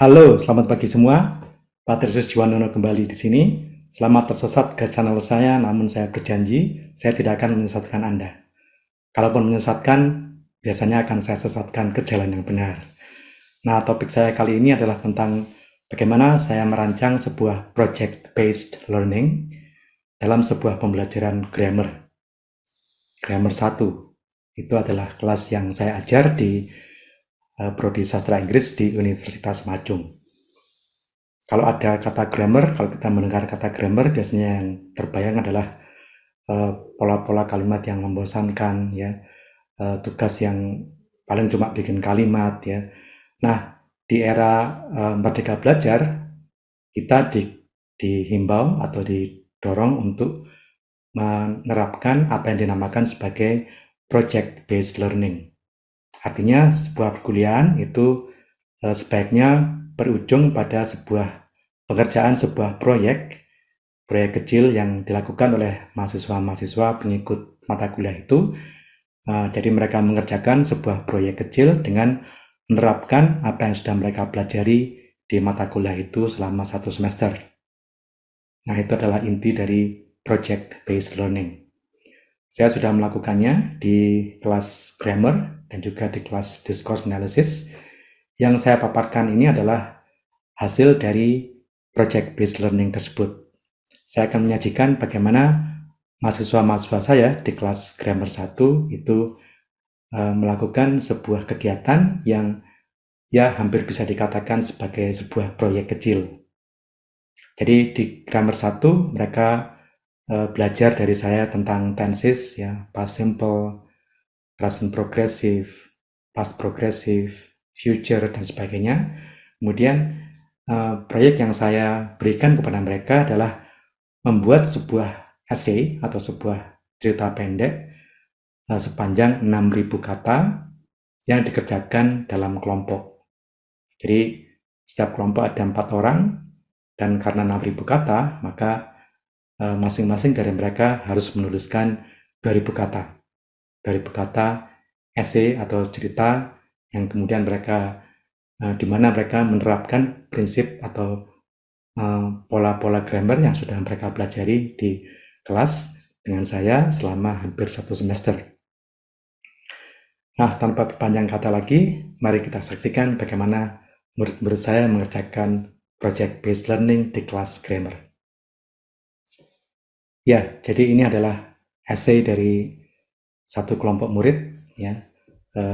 Halo, selamat pagi semua. Patrisius Jiwanono kembali di sini. Selamat tersesat ke channel saya, namun saya berjanji saya tidak akan menyesatkan Anda. Kalaupun menyesatkan, biasanya akan saya sesatkan ke jalan yang benar. Nah, topik saya kali ini adalah tentang bagaimana saya merancang sebuah project-based learning dalam sebuah pembelajaran grammar. Grammar 1. Itu adalah kelas yang saya ajar di Prodi Sastra Inggris di Universitas Majung. Kalau ada kata grammar, kalau kita mendengar kata grammar, biasanya yang terbayang adalah pola-pola kalimat yang membosankan, ya, tugas yang paling cuma bikin kalimat, ya. Nah, di era Merdeka Belajar, kita dihimbau atau didorong untuk menerapkan apa yang dinamakan sebagai project-based learning. Artinya, sebuah perkuliahan itu sebaiknya berujung pada pekerjaan sebuah proyek kecil yang dilakukan oleh mahasiswa-mahasiswa pengikut mata kuliah itu. Jadi mereka mengerjakan sebuah proyek kecil dengan menerapkan apa yang sudah mereka pelajari di mata kuliah itu selama 1 semester. Nah, itu adalah inti dari project-based learning. Saya sudah melakukannya di kelas grammar dan juga di kelas discourse analysis. Yang saya paparkan ini adalah hasil dari project-based learning tersebut. Saya akan menyajikan bagaimana mahasiswa-mahasiswa saya di kelas grammar 1 itu melakukan sebuah kegiatan yang ya hampir bisa dikatakan sebagai sebuah proyek kecil. Jadi di grammar 1 mereka belajar dari saya tentang tenses, ya, past simple, present progressive, past progressive, future, dan sebagainya. Kemudian proyek yang saya berikan kepada mereka adalah membuat sebuah essay atau sebuah cerita pendek sepanjang 6.000 kata yang dikerjakan dalam kelompok. Jadi setiap kelompok ada 4 orang, dan karena 6.000 kata, maka masing-masing dari mereka harus menuliskan 2.000 kata. 2.000 kata essay atau cerita yang kemudian mereka di mana mereka menerapkan prinsip atau pola-pola grammar yang sudah mereka pelajari di kelas dengan saya selama hampir 1 semester. Nah, tanpa berpanjang kata lagi, mari kita saksikan bagaimana murid-murid saya mengerjakan project-based learning di kelas grammar. Ya, jadi ini adalah essay dari satu kelompok murid, ya.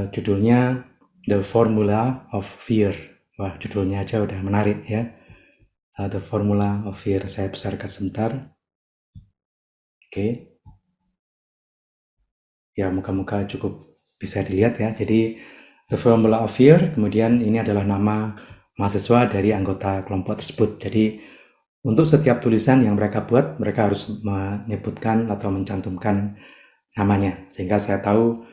Judulnya The Formula of Fear. Wah, judulnya aja udah menarik, ya. The Formula of Fear. Saya besarkan sebentar. Oke. Ya, moga-moga cukup bisa dilihat, ya. Jadi The Formula of Fear, kemudian ini adalah nama mahasiswa dari anggota kelompok tersebut. Jadi untuk setiap tulisan yang mereka buat, mereka harus menyebutkan atau mencantumkan namanya, sehingga saya tahu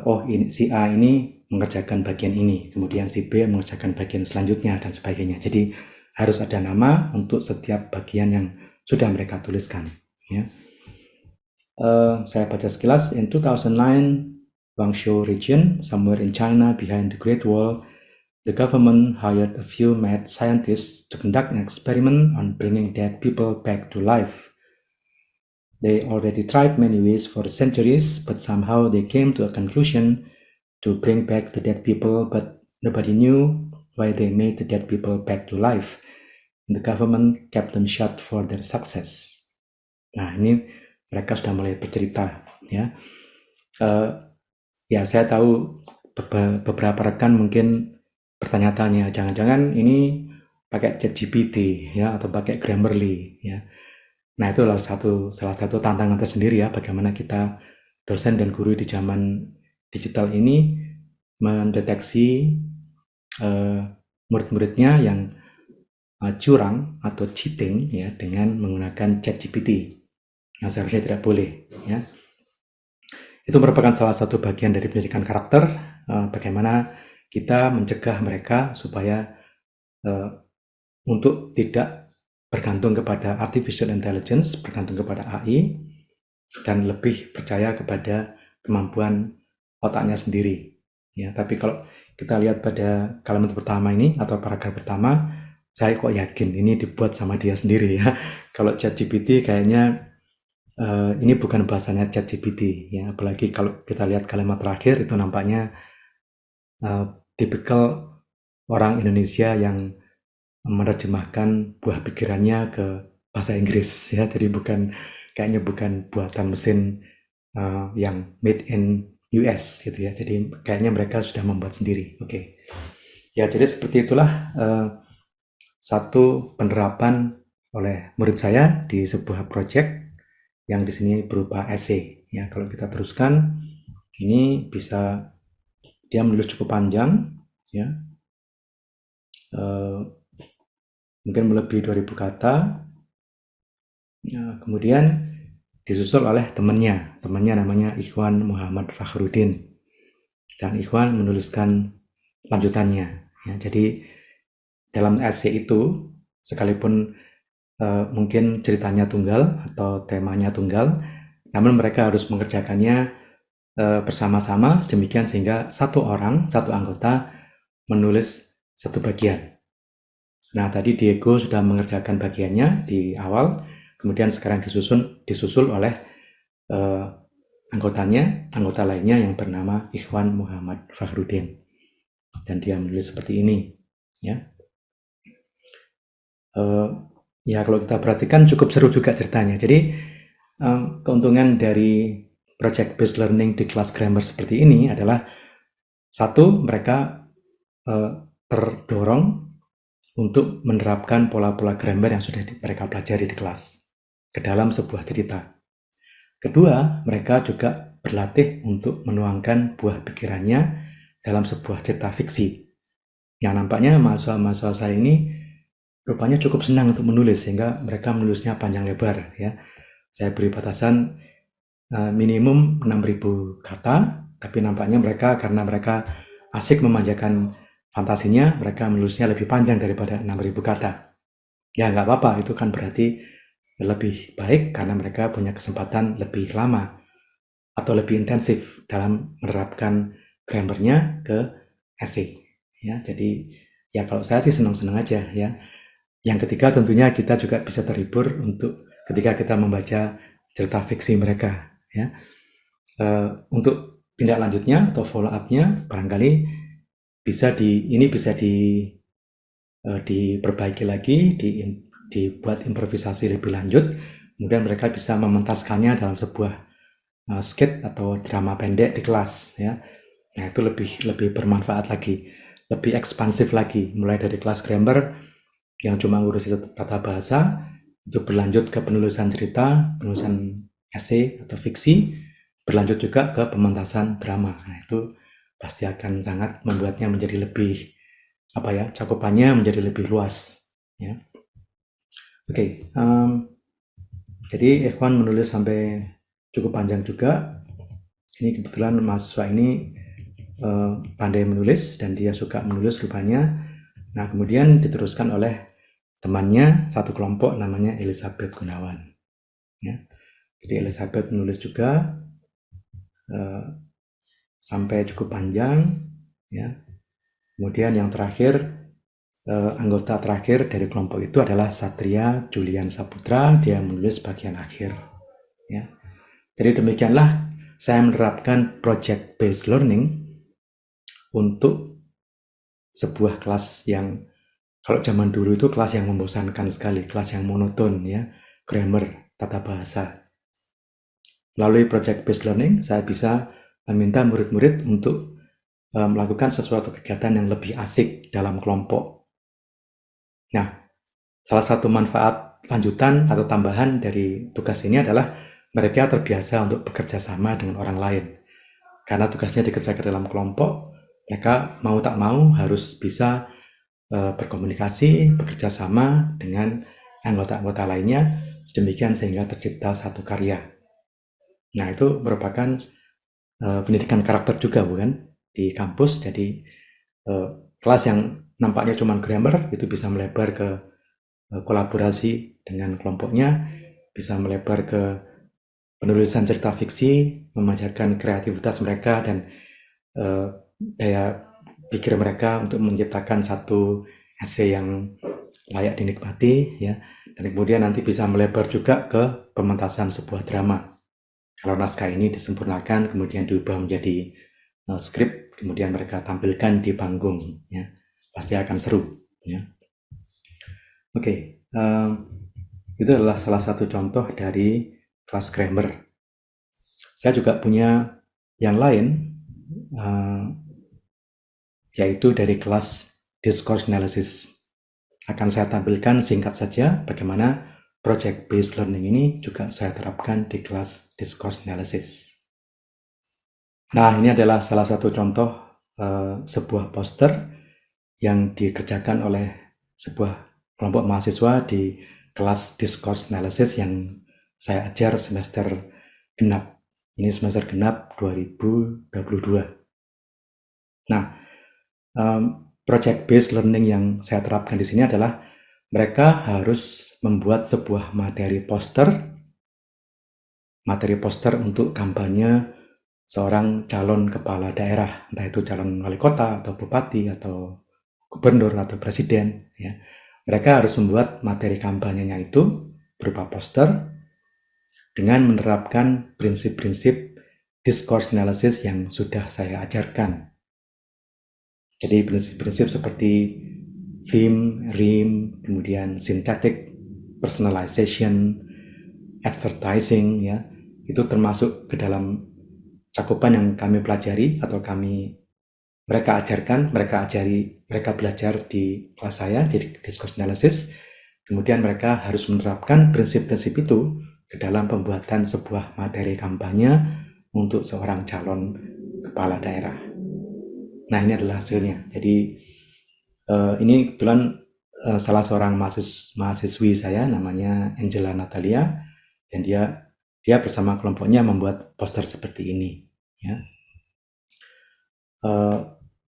oh, ini si A ini mengerjakan bagian ini, kemudian si B mengerjakan bagian selanjutnya, dan sebagainya. Jadi harus ada nama untuk setiap bagian yang sudah mereka tuliskan, ya. Saya baca sekilas. In 2009, Guangzhou region, somewhere in China behind the Great Wall, the government hired a few mad scientists to conduct an experiment on bringing dead people back to life. They already tried many ways for centuries, but somehow they came to a conclusion to bring back the dead people, but nobody knew why they made the dead people back to life. The government kept them shut for their success. Nah, ini mereka sudah mulai bercerita, ya. Ya, saya tahu beberapa rekan mungkin bertanya-tanya, jangan-jangan ini pakai ChatGPT, ya, atau pakai Grammarly, ya. Nah, itu adalah salah satu tantangan tersendiri, ya, bagaimana kita dosen dan guru di zaman digital ini mendeteksi murid-muridnya yang curang atau cheating, ya, dengan menggunakan ChatGPT yang seharusnya tidak boleh, ya. Itu merupakan salah satu bagian dari pendidikan karakter, bagaimana kita mencegah mereka supaya untuk tidak bergantung kepada artificial intelligence, bergantung kepada AI, dan lebih percaya kepada kemampuan otaknya sendiri, ya. Tapi kalau kita lihat pada kalimat pertama ini atau paragraf pertama, saya kok yakin ini dibuat sama dia sendiri ya. Kalau ChatGPT kayaknya ini bukan bahasanya ChatGPT ya, apalagi kalau kita lihat kalimat terakhir itu nampaknya tipikal orang Indonesia yang menerjemahkan buah pikirannya ke bahasa Inggris ya, jadi kayaknya bukan buatan mesin yang made in US gitu ya, jadi kayaknya mereka sudah membuat sendiri. Oke. Ya, jadi seperti itulah satu penerapan oleh murid saya di sebuah project yang di sini berupa essay ya. Kalau kita teruskan, ini bisa dia menulis cukup panjang ya, mungkin melebihi 2000 kata ya, kemudian disusul oleh temannya namanya Ikhwan Muhammad Fakhruddin, dan Ikhwan menuliskan lanjutannya ya. Jadi dalam essay itu sekalipun mungkin ceritanya tunggal atau temanya tunggal, namun mereka harus mengerjakannya bersama-sama sedemikian sehingga satu anggota menulis satu bagian. Nah, tadi Diego sudah mengerjakan bagiannya di awal, kemudian sekarang disusul oleh anggota lainnya yang bernama Ikhwan Muhammad Fakhruddin, dan dia menulis seperti ini ya. Ya, kalau kita perhatikan cukup seru juga ceritanya. Jadi keuntungan dari project based learning di kelas grammar seperti ini adalah satu, mereka terdorong untuk menerapkan pola-pola grammar yang sudah mereka pelajari di kelas ke dalam sebuah cerita. Kedua, mereka juga berlatih untuk menuangkan buah pikirannya dalam sebuah cerita fiksi. Yang nampaknya mahasiswa-mahasiswa saya ini rupanya cukup senang untuk menulis, sehingga mereka menulisnya panjang lebar ya. Saya beri batasan minimum 6.000 kata, tapi nampaknya karena mereka asik memanjakan fantasinya, mereka menulisnya lebih panjang daripada 6.000 kata. Ya nggak apa-apa, itu kan berarti lebih baik karena mereka punya kesempatan lebih lama atau lebih intensif dalam menerapkan grammarnya ke essay ya. Jadi ya kalau saya sih senang-senang aja ya. Yang ketiga tentunya kita juga bisa terhibur untuk ketika kita membaca cerita fiksi mereka ya. Untuk tindak lanjutnya atau follow up-nya barangkali bisa diperbaiki lagi, dibuat improvisasi lebih lanjut, kemudian mereka bisa mementaskannya dalam sebuah skit atau drama pendek di kelas ya. Nah, itu lebih bermanfaat lagi, lebih ekspansif lagi, mulai dari kelas grammar yang cuma ngurusin tata bahasa, itu berlanjut ke penulisan cerita, penulisan essay atau fiksi, berlanjut juga ke pementasan drama. Nah, itu pasti akan sangat membuatnya menjadi lebih cakupannya menjadi lebih luas ya. Oke, jadi Ikhwan menulis sampai cukup panjang juga. Ini kebetulan mahasiswa ini pandai menulis dan dia suka menulis rupanya. Nah, kemudian diteruskan oleh temannya satu kelompok namanya Elizabeth Gunawan ya. Jadi Elizabeth menulis juga sampai cukup panjang ya. Kemudian yang terakhir, anggota terakhir dari kelompok itu adalah Satria Julian Saputra, dia menulis bagian akhir ya. Jadi demikianlah saya menerapkan project based learning untuk sebuah kelas yang kalau zaman dulu itu kelas yang membosankan sekali, kelas yang monoton ya, grammar, tata bahasa. Melalui project based learning, saya bisa meminta murid-murid untuk melakukan sesuatu kegiatan yang lebih asik dalam kelompok. Nah, salah satu manfaat lanjutan atau tambahan dari tugas ini adalah mereka terbiasa untuk bekerja sama dengan orang lain. Karena tugasnya dikerjakan dalam kelompok, mereka mau tak mau harus bisa berkomunikasi, bekerja sama dengan anggota-anggota lainnya, sedemikian sehingga tercipta satu karya. Nah, itu merupakan pendidikan karakter juga bukan di kampus. Jadi kelas yang nampaknya cuma grammar itu bisa melebar ke kolaborasi dengan kelompoknya, bisa melebar ke penulisan cerita fiksi, memancarkan kreativitas mereka dan daya pikir mereka untuk menciptakan satu esai yang layak dinikmati, ya, dan kemudian nanti bisa melebar juga ke pementasan sebuah drama. Kalau naskah ini disempurnakan, kemudian diubah menjadi skrip, kemudian mereka tampilkan di panggung, ya, pasti akan seru, ya. Oke, itu adalah salah satu contoh dari kelas grammar. Saya juga punya yang lain, yaitu dari kelas discourse analysis. Akan saya tampilkan singkat saja bagaimana project based learning ini juga saya terapkan di kelas discourse analysis. Nah, ini adalah salah satu contoh sebuah poster yang dikerjakan oleh sebuah kelompok mahasiswa di kelas discourse analysis yang saya ajar semester genap. Ini semester genap 2022. Nah, project based learning yang saya terapkan di sini adalah mereka harus membuat sebuah materi poster untuk kampanye seorang calon kepala daerah, entah itu calon wali kota atau bupati atau gubernur atau presiden, ya. Mereka harus membuat materi kampanyenya itu berupa poster dengan menerapkan prinsip-prinsip discourse analysis yang sudah saya ajarkan. Jadi prinsip-prinsip seperti theme, rhyme, kemudian synthetic, personalization, advertising, ya, itu termasuk ke dalam cakupan yang kami pelajari atau mereka belajar di kelas saya di discourse analysis. Kemudian mereka harus menerapkan prinsip-prinsip itu ke dalam pembuatan sebuah materi kampanye untuk seorang calon kepala daerah. Nah, ini adalah hasilnya. Jadi ini kebetulan salah seorang mahasiswi saya namanya Angela Natalia, dan dia bersama kelompoknya membuat poster seperti ini, ya.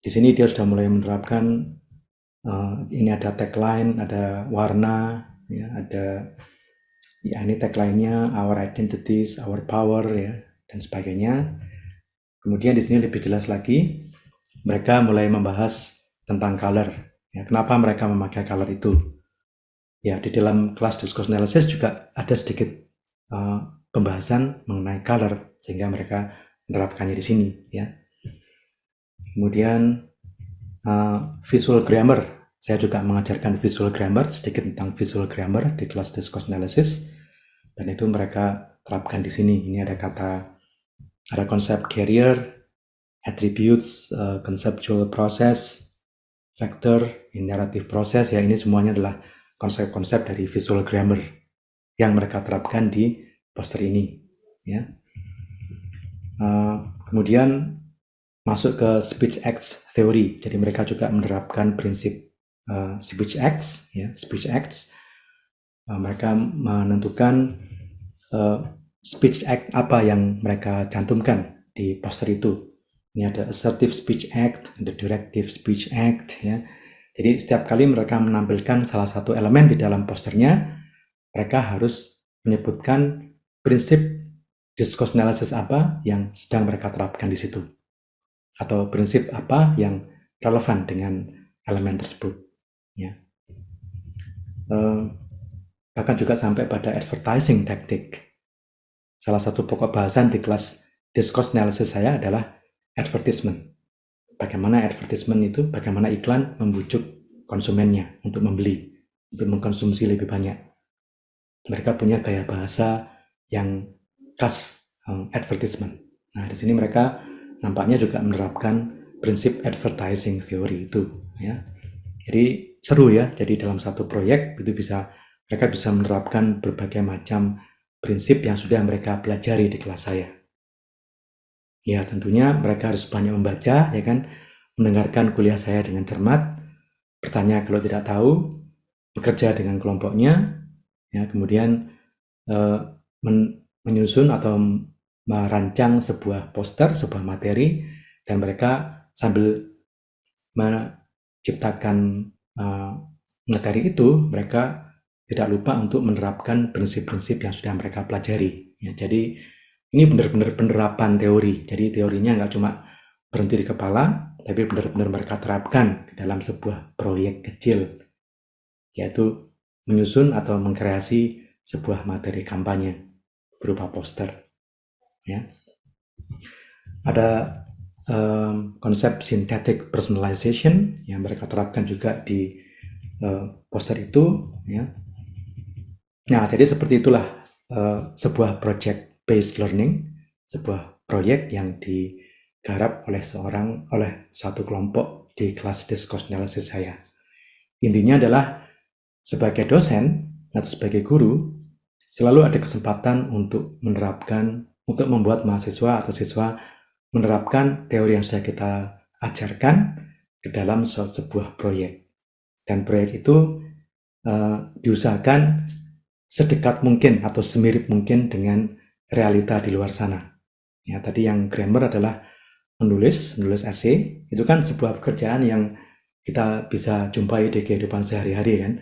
Di sini dia sudah mulai menerapkan ini ada tagline, ada warna, ya, ini tagline-nya our identities, our power, ya, dan sebagainya. Kemudian di sini lebih jelas lagi, mereka mulai membahas tentang color. Ya, kenapa mereka memakai color itu? Ya, di dalam kelas discourse analysis juga ada sedikit pembahasan mengenai color, sehingga mereka menerapkannya di sini, ya. Kemudian visual grammar, saya juga mengajarkan visual grammar, sedikit tentang visual grammar di kelas discourse analysis, dan itu mereka terapkan di sini. Ini ada konsep carrier, attributes, conceptual process, factor, narrative process, ya, ini semuanya adalah konsep-konsep dari visual grammar yang mereka terapkan di poster ini, ya. Kemudian masuk ke speech acts theory. Jadi mereka juga menerapkan prinsip speech acts, ya, speech acts. Mereka menentukan speech act apa yang mereka cantumkan di poster itu. Ini ada assertive speech act, ada directive speech act, ya. Jadi setiap kali mereka menampilkan salah satu elemen di dalam posternya, mereka harus menyebutkan prinsip discourse analysis apa yang sedang mereka terapkan di situ, atau prinsip apa yang relevan dengan elemen tersebut, ya. Bahkan juga sampai pada advertising tactic. Salah satu pokok bahasan di kelas discourse analysis saya adalah advertisement. Bagaimana advertisement itu, bagaimana iklan membujuk konsumennya untuk membeli, untuk mengkonsumsi lebih banyak. Mereka punya gaya bahasa yang khas advertisement. Nah, di sini mereka nampaknya juga menerapkan prinsip advertising theory itu, ya. Jadi seru, ya. Jadi dalam satu proyek itu mereka bisa menerapkan berbagai macam prinsip yang sudah mereka pelajari di kelas saya. Ya, tentunya mereka harus banyak membaca, ya kan, mendengarkan kuliah saya dengan cermat, bertanya kalau tidak tahu, bekerja dengan kelompoknya, ya, kemudian menyusun atau merancang sebuah poster, sebuah materi, dan mereka sambil menciptakan materi itu, mereka tidak lupa untuk menerapkan prinsip-prinsip yang sudah mereka pelajari, ya. Jadi ini benar-benar penerapan teori. Jadi teorinya nggak cuma berhenti di kepala, tapi benar-benar mereka terapkan dalam sebuah proyek kecil, yaitu menyusun atau mengkreasi sebuah materi kampanye berupa poster. Ya. Ada konsep synthetic personalization yang mereka terapkan juga di poster itu. Ya. Nah, jadi seperti itulah sebuah project based learning, sebuah proyek yang digarap oleh suatu kelompok di kelas discourse analysis saya. Intinya adalah sebagai dosen atau sebagai guru selalu ada kesempatan untuk membuat mahasiswa atau siswa menerapkan teori yang sudah kita ajarkan ke dalam sebuah proyek. Dan proyek itu diusahakan sedekat mungkin atau semirip mungkin dengan realita di luar sana. Ya, tadi yang grammar adalah menulis essay, itu kan sebuah pekerjaan yang kita bisa jumpai di kehidupan sehari-hari kan.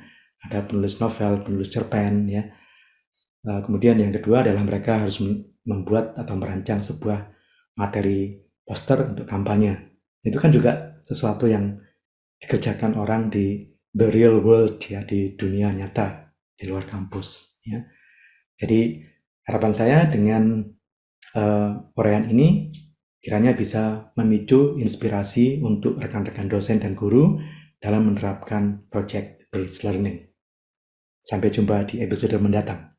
Ada penulis novel, penulis cerpen, ya. Kemudian yang kedua adalah mereka harus membuat atau merancang sebuah materi poster untuk kampanye. Itu kan juga sesuatu yang dikerjakan orang di the real world, ya, di dunia nyata di luar kampus. Ya. Jadi harapan saya dengan uraian ini kiranya bisa memicu inspirasi untuk rekan-rekan dosen dan guru dalam menerapkan project based learning. Sampai jumpa di episode mendatang.